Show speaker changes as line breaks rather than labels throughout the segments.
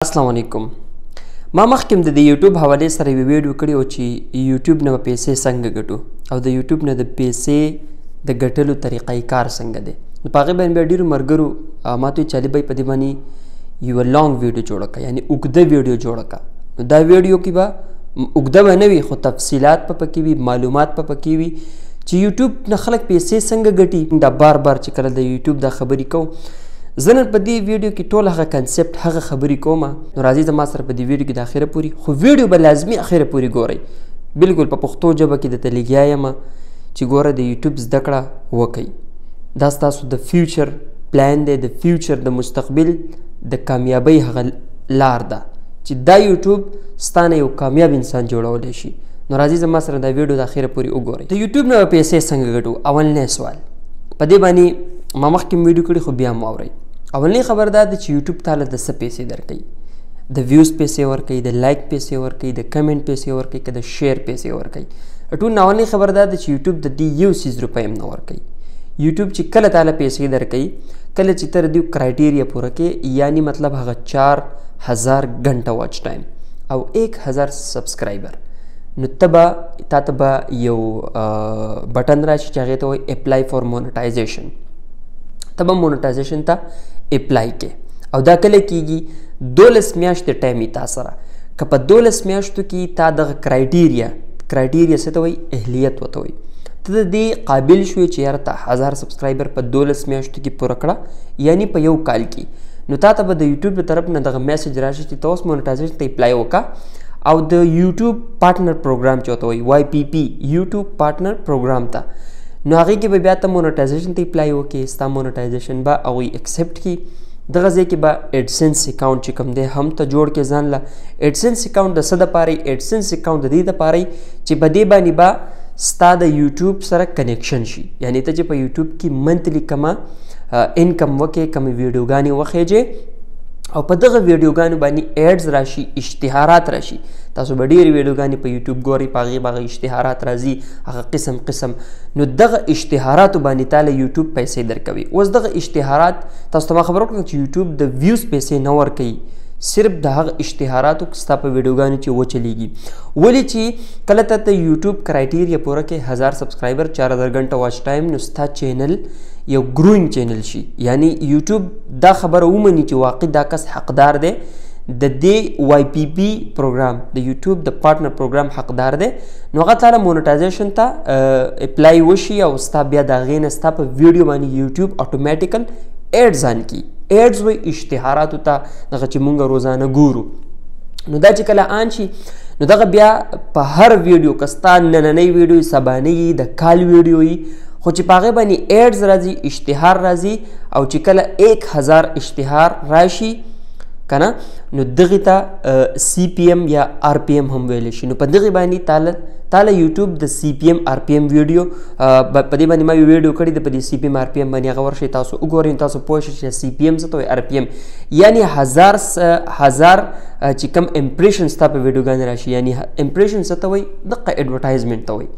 السلام علیکم ما مخکې د یوټیوب حواله سره یو ویډیو کړی و چې یوټیوب نه پیسې څنګه ګټو او د یوټیوب نه د پیسې د ګټلو طریقې کار څنګه دی. نو په هغې باندې بیا ډېرو ملګرو ما ته ویل چې علي بھائی په دې باندې یوه لانګ ویډیو جوړه کړه، یعنې اوږده ویډیو جوړه کړه. نو دا ویډیو کې به اوږده به نه وي خو تفصیلات په پکې وي، معلومات په پکې وي چې یوټیوب نه خلک پیسې څنګه ګټي. دا بار بار چې کله د یوټیوب دا خبرې کوو زه نن په دې ویډیو کې ټول هغه کنسپټ هغه خبرې کوم. نو راځئ زما سره په دې ویډیو کې د اخره پورې، خو ویډیو به لازمي اخره پورې ګورئ، بلکل په پښتو ژبه کې درته لګیا یم چې ګوره د یوټیوب زده کړه وکئ. دا ستاسو د فیوچر پلان دی، د فیوچر د مستقبل د کامیابۍ هغه لار ده چې دا یوټیوب ستانه یو کامیاب انسان جوړولی شي. نو راځئ زما سره دا ویډیو د اخره پورې وګورئ. د یوټیوب نه پیسې څنګه ګټو؟ اولنی سوال په دې باندې ما مخکې ویډیو کړي خو بیا هم واورئ. اولنی خبر دا ده چې یوټیوب تاله د څه پیسې درکوي. د ویوز پیسې ورکوي، د لایک پیسې ورکوي، د کمنټ پیسې ورکوي، که د شیر پیسې ورکوي. ټول نه اولنی خبر دا ده چې یوټیوب د دې یو څیز روپۍ هم نه ورکوي. یوټیوب چې کله تاله پیسې درکوي کله چې ته د دې کرایټیریا پوره کړې، یعنی مطلب هغه 4000 غنټه واچ ټایم او 1000 سبسکرایبر، نو تا ته به یو بټن راشي چې هغې ته وایي اپلای فار مونټایزیشن. ته به مونټایزیشن ته اپلای کې او دا کله کیږي 12 میاشتې ټایم تا سره. که په 12 میاشتو کې تا دغه کرایټیریا څه ته وایي؟ اهلیت ورته وایي. ته د دې قابل شوې چې یاره ته 1000 سبسکرایبر په 12 میاشتو کې پوره کړه، یعنی په یو کال کې. نو تا ته به د یوټیوب له طرف نه دغه میسج راشي چې ته اوس مونټایزیشن ته اپلای وکړه او د یوټیوب پارټنر پروګرام چې ورته وایي YPP یوټیوب پارټنر پروګرام ته، نو هغې کې به بیا ته مونټایزیشن ته اپلای وکړې. ستا مونټایزیشن به هغوی اکسپټ کړي. دغه ځای کې به ایډسنس اکاونټ چې کوم دی هم ته جوړ کړې ځان له. ایډسنس اکاونټ د څه دپاره یي؟ ایډسنس اکاونټ د دې دپاره یي چې په دې باندې به ستا د یوټیوب سره کنیکشن شي. یعنې ته چې په یوټیوب کې منتلی کومه انکم وکړې، کومې ویډیوګانې وخیجې او په دغه ویډیوګانو باندې ایډز راشي، اشتهارات راشي. تاسو به ډېرې ویډیوګانې په یوټیوب ګورئ، په هغې به هغه اشتهارات راځي، هغه قسم قسم. نو دغه اشتهاراتو باندې تاله یوټیوب پیسې درکوي. اوس دغه اشتهارات تاسو ته ما خبره وکړم چې یوټیوب د ویوز پیسې نه ورکوي، صرف د هغه اشتهاراتو ستا په ویډیوګانو چې وچلیږي. ولې چې کله ته یوټیوب کرایټیریا پوره کړې 1000 سبسکرایبر 4000 غنټه واچ ټایم، نو ستا چینل یو ګروینګ چینل شي. یعنی یوټیوب دا خبره ومني چې واقع دا کس حقدار دی د دې YPP پروګرام، د یوټیوب د پارټنر پروګرام حقدار دی. نو هغه تاله مونټایزیشن ته اپلای وشي او ستا بیا د هغې نه ستا په ویډیو باندې یوټیوب اټومیټیکل ایډز آن کړي. ایډز وایي اشتهاراتو ته، دغه چې مونږ روزانه ګورو. نو دا چې کله آن شي نو دغه بیا په هر ویډیو که ستا نننۍ ویډیو، سبانۍ وي، د کال ویډیو وي، خو چې په هغې باندې ایډز راځي، اشتهار راځي او چې کله 1000 اشتهار راشي که نه، نو دغې ته CPM یا RPM هم ویلی شي. نو په دغې باندې تاله یوټیوب د CPM RPM ویډیو په دې باندې ما یو ویډیو کړی دی، په دې CPM RPM باندې هغه ورشئ تاسو وګورئ، تاسو پوه شئ چې CPM څه ته وایي، RPM یعنی 1000 چې کوم امپریشن ستا په ویډیوګانې راشي، یعنی امپریشن څه ته وایي؟ دقه ایډورټایزمنټ ته وایي.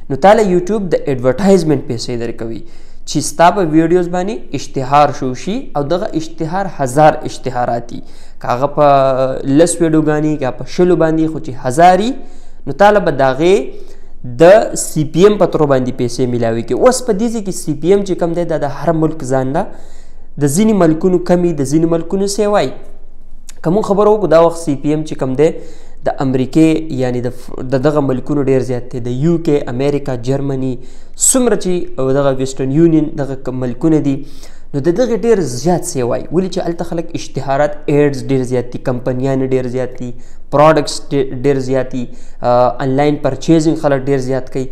نو تاله یوټیوب د ایډورټایزمنټ پیسې درکوي چې ستا په ویډیوز باندې اشتهار شو شي او دغه اشتهار 1000 اشتهارات دي، که هغه په 10 ویډیوګانې که په 20 باندې، خو چې 1000 وي نو تاله به د هغې د CPM په ترو باندې پیسې میلاوي کړي. اوس په دې ځای کې CPM چې کوم دی دا د هر ملک ځان ده، د ځینې ملکونو کمي، د ځینې ملکونو سیوای. که مونږ خبره وکړو دا وخت CPM چې کوم دی د امریکې یعنی د دغه ملکونو ډېر زیات دی، د UK، امریکا، جرمني، څومره چې دغه ویسټرن یونین دغه ملکونه دي، نو د دغې ډېر زیات سیوای. ولې چې هلته خلک اشتهارات ایډز ډېر زیات دي، کمپنیانې ډېر زیات دي، پروډکټس ډېر زیات دي، آنلاین پرچیزنګ خلک ډېر زیات کوي.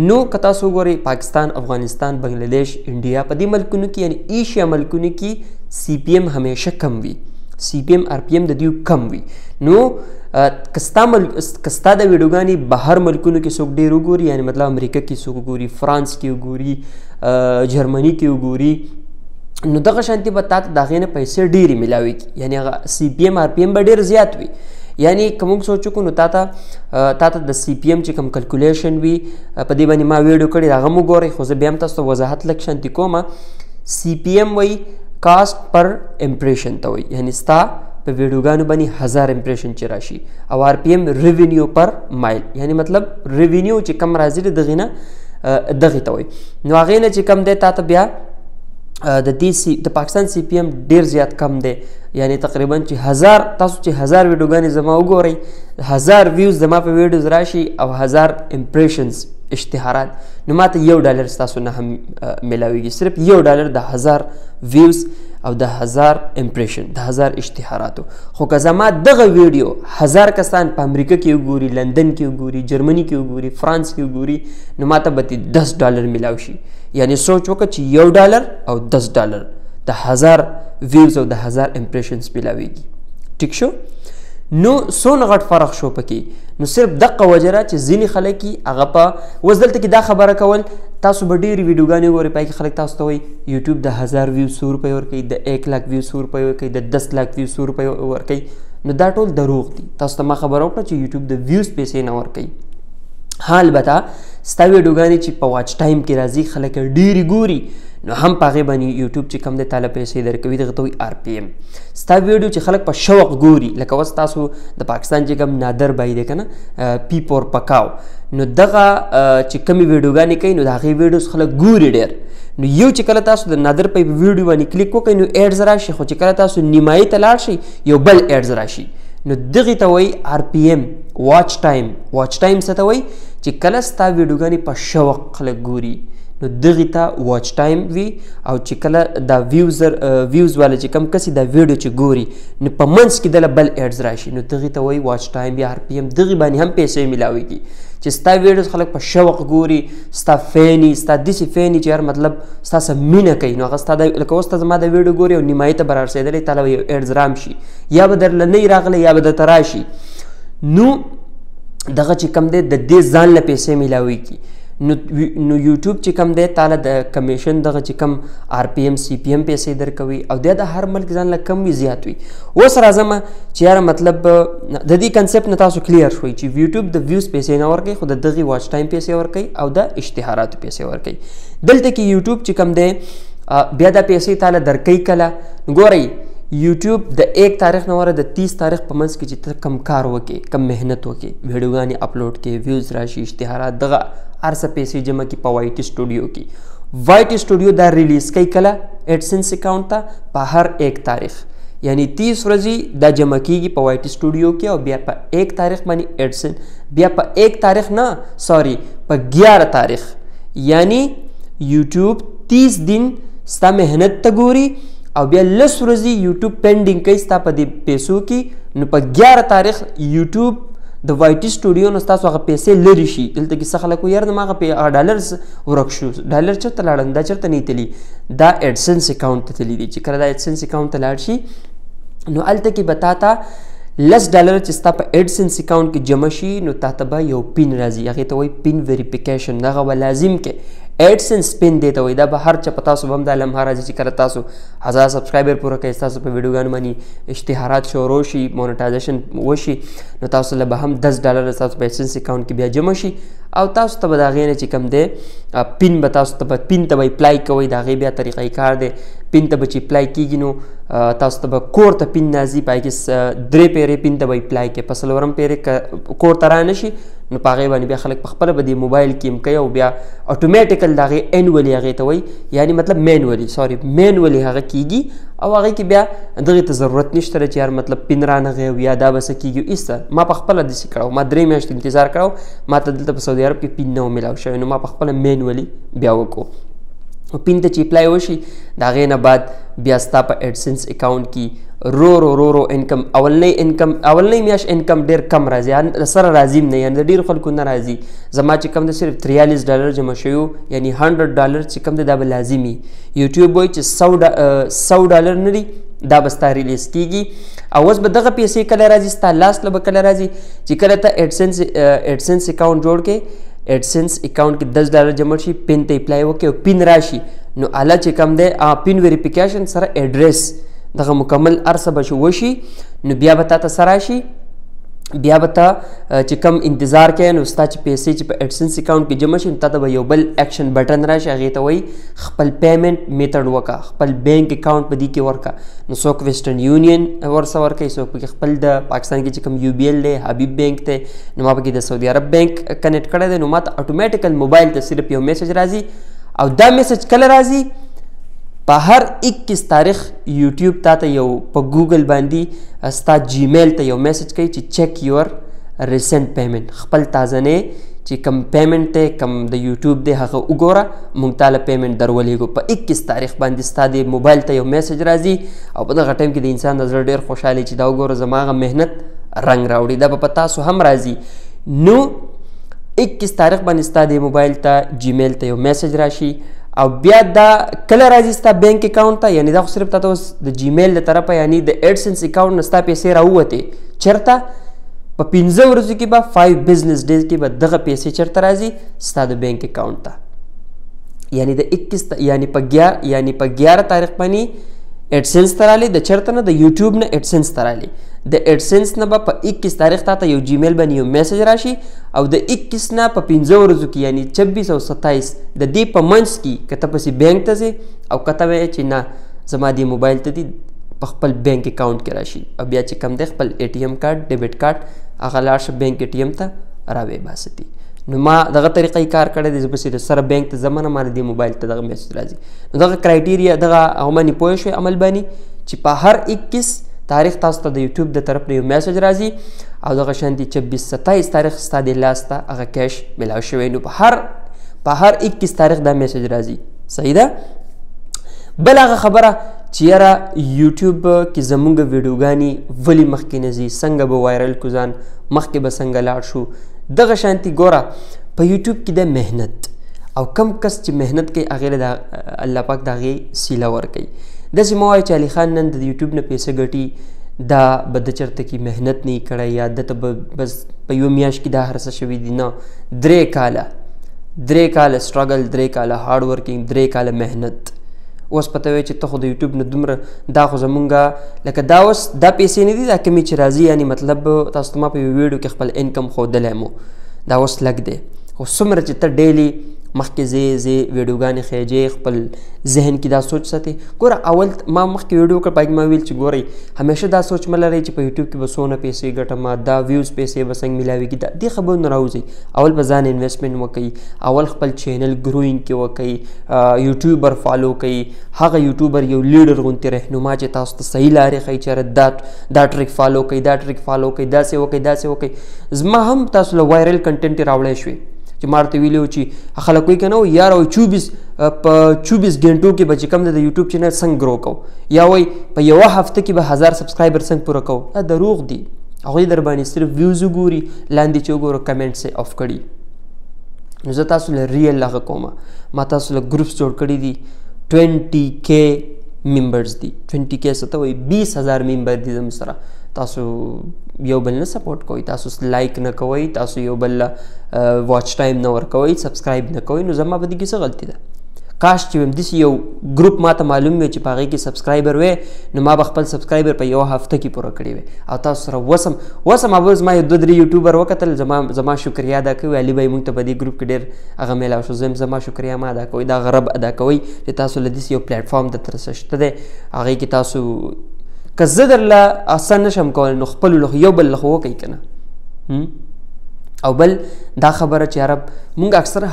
نو که تاسو وګورئ پاکستان، افغانستان، بنګلادیش، انډیا، په دې ملکونو کې یعنی ایشیا ملکونو کې CPM همیشه کم وي، CPM RPM د دوی کم وي. نو که ستا د ویډیوګانې بهر ملکونو کې څوک ډېر وګوري، یعنی مطلب امریکا کې څوک وګوري، فرانس کې وګوري، جرمني کې وګوري، نو دغه شانتې به تا ته د هغې نه پیسې ډېرې میلاوي کړي، یعنی هغه CPM RPM به ډېر زیات وي. یعنی که موږ سوچ وکړو نو تا ته د CPM چې کوم کلکولیشن وي په دې باندې ما ویډیو کړی هغه مو ګورئ، خو زه بیا هم تاسو ته وضاحت لږ شانتې کومه. CPM وایي کاسټ پر امپریشن ته وایي، یعنی ستا په ویډیوګانو باندې 1000 امپریشن چې راشي او آر پی ایم ریونیو پر مایل یعنی مطلب ریونیو چې کم راځي دغه نه دغه ته وي نو هغه نه چې کم دی تا ته بیا د پاکستان سی پی ایم ډیر زیات کم دی یعنی تقریبا چې 1000 تاسو چې 1000 ویډیوګانې زما وګورئ 1000 ویوز زما په ویډیوز راشي او 1000 امپریشنز اشتهارات نو ماته $1 تاسو نه هم ملاویږي صرف $1 د 1000 ویوز او د 1000 امپریشن د 1000 اشتهاراتو خو که زما دغه ویډیو 1000 کسان په امریکا کې وګوري لندن کې وګوري جرمني کې وګوري فرانس کې وګوري نو ماته به $10 ملاو شي یعنی سوچ وکړه چې $1 او $10 د 1000 ویوز او د 1000 امپریشنز ملاویږي ټیک شو نو څونه غټ فرق شو پکې نو صرف دغه وجه را چې ځینې خلک هغه په اوس دلته کې دا خبره کول تاسو به ډېرې ویډیوګانې ګورئ پای کې خلک تاسو ته وایي یوټیوب د 1000 ویوز $100 ورکوي د 1 लाख ویوز $100 ورکوي د 10 लाख ویوز $100 ورکوي نو دا ټول دروغ دي تاسو ته ما خبره وکړه چې یوټیوب د ویوز پیسې نه ورکوي ها البته ستا ویډیوګانې چې په واچ ټایم کې راځي خلک ډېرې ګوري نو هم په هغې باندې یوټیوب چې کم دی تاله پیسې درکوي دغه ته وایي آر پی ایم ستا ویډیو چې خلک په شوق ګوري لکه اوس تاسو د پاکستان چې کوم نادر بای دی که نه پیپ اور پکاو نو دغه چې کومې ویډیوګانې کوي نو د هغې ویډیوز خلک ګوري ډېر نو یو چې کله تاسو د نادر پای په ویډیو باندې کلیک وکړئ نو ایډز راشي خو چې کله تاسو نیمایي ته لاړ شئ یو بل ایډز راشي نو دغې ته وایي آر پی ایم واچ ټایم څه ته وایي چې کله ستا ویډیوګانې په شوق خلک ګوري نو دغې ته واچ ټایم وي او چې کله دا ویوز والا چې کم کس دا ویډیو چې ګوري نو په منځ کې دله بل ایډز راشي نو دغې ته وایي واچ ټایم یا آر پی ایم دغې باندې هم پیسې میلاویږي چې ستا ویډیوز خلک په شوق ګوري ستا فیني ستا داسې فیني چې هر مطلب ستا سره مینه کوي نو هغه ستا لکه اوس ته زما د ویډیو ګوري او نیمایي ته به رارسېدلی تا له یو ایډز رام شي یا به درله نه راغلی یا به درته راشي نو دغه چې کم دی د دې ځان له پیسې میلاویږي نو یوټیوب چې کم دی تاله د کمیشن دغه چې کم آر پی ایم سی پی ایم پیسې درکوي او د هر ملک ځان له کم وي زیات وي اوس راځم چې یاره مطلب د دې کنسپټ نه تاسو کلیر شوئ چې یوټیوب د ویوز پیسې نه ورکوي خو د دغې واچ ټایم پیسې ورکوي او د اشتهاراتو پیسې ورکوي دلته کې یوټیوب چې کم دی بیا دا پیسې تاله درکوي کله ګورئ یوټیوب د 1 تاریخ نه وره د 30 تاریخ په منځ کې چې ته کم کار وکې کم محنت وکې ویډیوګانې اپلوډ کې ویوز راشي اشتهارات دغه هر څه پیسې جمع کړي په وای ټي سټوډیو کې وای ټي سټوډیو دا ریلیز کوي کله ایډسنس اکاونټ ته په هر 1 تاریخ یعنی 30 ورځې دا جمع کیږي په وای ټي سټوډیو کې او بیا په 1 تاریخ باندې ایډسن بیا په 1 تاریخ نه سوري په 11 تاریخ یعنی یوټیوب 30 دن ستا محنت ته ګوري او بیا 10 ورځې یوټیوب پینډینګ کوي ستا په دې پیسو کې نو په 11 تاریخ یوټیوب د وای ټي سټوډیو نه ستاسو هغه پیسې لرې شي دلته کې څه خلک وایي یاره زما هغه ډالرز ورک شو ډالر چېرته لاړل دا چېرته نه تلي دا ایډسنس اکاونټ ته تللی دي چې کله دا ایډسنس اکاونټ ته لاړ شي نو هلته کې به تا ته $10 چې ستا په ایډسنس اکاونټ کې جمع شي نو تا ته به یو پین راځي هغې ته وایي پین ویریفیکیشن دغه به لازم کې ایډسنس پین دی ته وایي دا به هر چا په تاسو به هم دا لمحه راځي چې کله تاسو 1000 سبسکرایبر پوره کوئ ستاسو په ویډیوګانو باندې اشتهارات شروع شي مونټایزیشن وشي نو تاسو له به هم $10 ستاسو په ایډسنس اکاونټ کې بیا جمع شي او تاسو ته به د هغې نه چې کوم دی پین به تاسو ته پین ته به اپلای کوئ د هغې بیا طریقه کار دی پین ته به چې اپلای کېږي نو تاسو ته به کور ته پین راځي په هغې کې 3 پیرې پین ته به اپلای کوي په 4 پیرې کور ته را نه شي نو په هغې باندې بیا خلک په خپله به د موبایل کې هم کوي او بیا اټومیټیکل د هغې اینولي هغې ته وایي یعنی مطلب مینولي هغه کېږي او هغې کې بیا دغې ته ضرورت نشته چې یار مطلب پین رانغی او یا دا به څه کېږي ایسته ما په خپله داسې کړی ما 3 میاشتې انتظار کړی ما ته دلته په سعودي عرب کې پین نه و میلاو شوی نو ما په خپله مینولي بیا وکړو پین ته چې اپلای وشي د هغې نه بعد بیا ستا په ایډسنس اکاونټ کې رو انکم اولنۍ میاشت انکم ډېر کم راځي سره راځي نه یعنې د ډېرو خلکو نه راځي زما چې کوم دی صرف $43 جمع شوي یعنی $100 چې کوم دی دا به لازمي یوټیوب وایي چې $100 نه دي دا به ستا ریلیز کېږي او اوس به دغه پیسې کله راځي ستا لاس له به کله راځي چې کله ته ایډسنس اکاونټ جوړ کړې ایډسنس اکاونټ کې $10 جمع شي پین ته اپلای وکړي او پین راشي نو اله چې کوم دی پین ویریفیکیشن سره ایډریس دغه مکمل ارسه به وشي نو بیا به تا ته څه راشي بیا به ته چې کم انتظار کوې نو ستا چې پیسې چې په ایډسنس اکاونټ کې جمع شي نو تا ته به یو بل ایکشن بټن راشي هغې ته وایي خپل پیمنټ میتھډ وکړه خپل بینک اکاونټ په دې کې ورکړه نو څوک ویسټرن یونین ورسره ورکوي څوک پکې خپل د پاکستان کې چې کوم یو بی ایل دی حبیب بینک دی نو ما پکې د سعودي عرب بینک کنیکټ کړی دی نو ما ته اټومیټیکل موبایل ته صرف یو میسج راځي او دا میسج کله راځي په هر 21 تاریخ یوټیوب تا ته یو په ګوګل باندې ستا جیمیل ته یو میسج کوي چې چیک یور ریسنٹ پیمنٹ خپل تازنې چې کم پیمنٹ دی کم د یوټیوب دی هغه وګوره موږ تاله پیمنٹ درولېږو په 21 تاریخ باندې ستا د موبایل ته یو میسج راځي او په دغه ټایم کې د انسان د زړه ډېر خوشحالي چې دا وګوره زما هغه محنت رنګ راوړي دا به په تاسو هم راځي نو 21 تاریخ باندې ستا د موبایل ته جیمیل ته یو میسج راشي او بیا دا کله راځي ستا بینک اکاونټ ته یعنی دا خو صرف تا ته اوس د جیمیل له طرفه یعنی د ایډسنس اکاونټ نه ستا پیسې راووتې چېرته په 15 ورځو کې به 5 بزنس ډیز کې به دغه پیسې چېرته راځي ستا د بینک اکاونټ ته یعنی د 21 یعنی په 11 تاریخ باندې ایډسنس ته رالی د چېرته نه د یوټیوب نه ایډسنس ته رالی د ایډسنس نه به په 21 تاریخ تا ته یو جیمیل باندې یو میسج راشي او د 21 نه په 15 ورځو کې یعنی 26 او 27 د دې په منځ کې که ته پسې بینک ته ځې او که ته وایې چې نه زما دې موبایل ته دي په خپل بینک اکاونټ کې راشي او بیا چې کم دی خپل اے ټي ایم کارت ډیبټ کارت هغه لاړ شه بینک اے ټي ایم ته راوې باستي نو ما دغه طریقې کار کړی دی زه پسې سره بینک ته ځم نه ما دې موبایل ته دغه میسج راځي نو دغه کرایټیریا دغه هغه باندې پوه شوې عمل باندې چې په هر 21 تاریخ تاسو ته د یوټیوب د طرف نه یو میسج راځي او دغه شانتي 26 27 تاریخ ستا د لاس ته هغه کیش ملاو شوی نو په هر 21 تاریخ دا میسج راځي صحیح ده بل هغه خبره چې یاره یوټیوب کې زمونږ ویډیوګانې ولې مخکې نه ځي څنګه به وایرل کو ځان مخکې به څنګه لاړ شو دغه شانتي ګوره په یوټیوب کې د محنت او کم کس چې محنت کوي هغې له الله پاک د هغې سیله ورکوي داسې مه وایه چې علي خان نن د یوټیوب نه پیسې ګټي دا به د چېرته کې محنت نه یې کړی یا دته به بس په یوه میاشت کې دا هر څه شوي دي نه 3 کاله سټرګل 3 کاله هارډ ورکینګ 3 کاله محنت اوس پته وی چې ته خو د یوټیوب نه دومره دا خو زمونږه لکه دا اوس دا پیسې نه دي دا کمې چې راځي یعنی مطلب تاسو ته ما په یو ویډیو کې خپل انکم ښودلی مو دا اوس لږ دی خو څومره چې ته ډیلی مخکې ځې ویډیوګانې خیجې خپل ذهن کې دا سوچ ساتې ګوره اول ما مخکې ویډیو کړ پای کې ما ویل چې ګورئ همیشه دا سوچ مه لرئ چې په یوټیوب کې به څونه پیسې ګټم دا ویوز پیسې به څنګه میلاویږي دې خبرو نه راوځئ اول په ځان انویسټمنټ وکړئ اول خپل چینل ګروینګ کې وکړئ یوټیوبر فالو کړئ هغه یوټیوبر یو لیډر غوندې رهنما چې تاسو ته صحیح لارې ښایي چې دا ټریک فالو کړئ داسې وکړئ زما هم تاسو له وایرل کنټینټ راوړی شوې چې ما ورته ویلي و چې خلک وایي که نه یار او 24 غنټو کې به چې کوم د یوټیوب چینل څنګه ګرو کوو یا وایي په یوه هفته کې به 1000 سبسکرایبر څنګه پوره کوو دا دروغ دي هغوی در باندې صرف ویوز وګوري لاندې چې وګورو کمنټس یې آف کړي نو زه تاسو له ریل هغه کومه ما تاسو له ګروپس جوړ کړي دي 20K ممبرز دي 20K څه ته وایي 20,000 ممبر دي زموږ سره تاسو یو بل نه سپورټ کوئ تاسو لایک نه کوئ تاسو یو بل واچ ټایم نه ورکوئ سبسکرایب نه کوئ نو زما په دې کې څه غلطي ده کاش چې داسې یو ګروپ ما ته معلوم وي چې په هغې کې سبسکرایبر وی نو ما به خپل سبسکرایبر په یوه هفته کې پوره کړی وی او تاسو سره وسم اول زما یو 2-3 یوټیوبر وکتل زما شکریا ادا کوي علي بھائی موږ ته په دې ګروپ کې ډېر هغه میلاو شو زما شکریا ما ادا کوئ دا غرب ادا کوئ چې تاسو له داسې یو پلیټفارم د طرفه شته دی هغې کې تاسو که زه درله اسان نشم کولی نو خپلو له یو بل له خو وکئ که نه او بل دا خبره چې عرب مونږ اکثر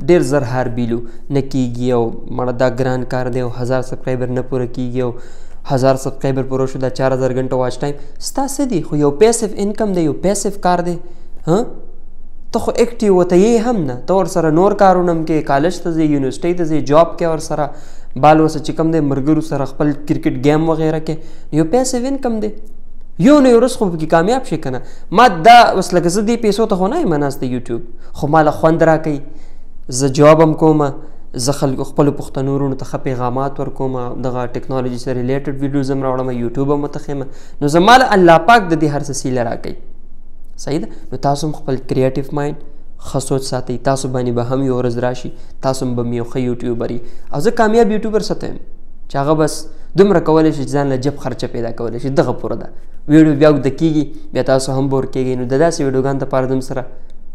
ډېر زر هار بیلو نه کیږي او مړه دا ګران کار دی او 1000 سبسکرایبر نه پوره کیږي او 1000 سبسکرایبر پوره شو دا 4000 غنټه واچ ټایم ستا څه دی خو یو پیسیو انکم دی یو پیسیو کار دی ته خو اکټیو وته یې هم نه ته ورسره نور کارونه هم کې کالج ته ځې یونیورسټۍ ته ځې جاب کې ورسره بال ورسره چې کوم دی ملګرو سره خپل کرکټ گیم وغیره کې یو پیسیو انکم دی یو نه یو ورځ خو پکې کامیاب شي که نه ما دا اوس لکه زه دې پیسو ته خو نه یم ناسته یوټیوب خو ما له خوند راکوي زه جواب هم کومه زه خلکو خپلو پښتنو وروڼو ته ښه پیغامات ورکوم دغه ټیکنالوژي سره ریلیټډ ویډیوز هم راوړم یوټیوب هم متخیمه نو زما له الله پاک د دې هر څه سیله راکوي صحیح ده نو تاسو هم خپل کریټیو مایند ښه سوچ ساتئ تاسو باندې به هم یو ورځ راشي تاسو هم به م یو ښه یوټیوبر یي او زه کامیاب یوټیوبر څه ته یم چې هغه بس دومره کولی شي چې ځان له جب خرچه پیدا کولی شي. دغه پوره ده. ویډیو بیا اوږده کېږي، بیا تاسو هم بور کېږئ. نو د داسې ویډیوګانو دپاره زموږ سره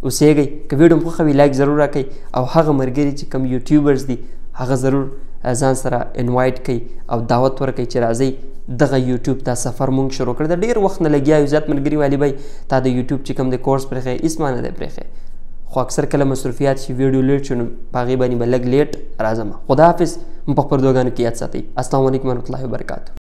اوسېږئ. که ویډیو مو خوښه وي لایک ضرور راکئ، او هغه ملګري چې کوم یوټیوبرز دي هغه ضرور ځان سره انوایټ کړئ او دعوت ورکړئ چې راځئ دغه یوټیوب دا سفر مونږ شروع کړی. د ډېر وخت نه لګیا یو. زیات ملګري وایي بھائی تا د یوټیوب چې کوم د کورس پرېښی هېڅ ما نه دی پرېښی، خو اکثر کله مصروفیات شي، ویډیو لیټ شي، نو په هغې باندې به لږ لیټ راځم. خداحافظ. په خپلو دعاګانو کې یاد ساتئ. السلام علیکم ورحمة الله وبرکاتو.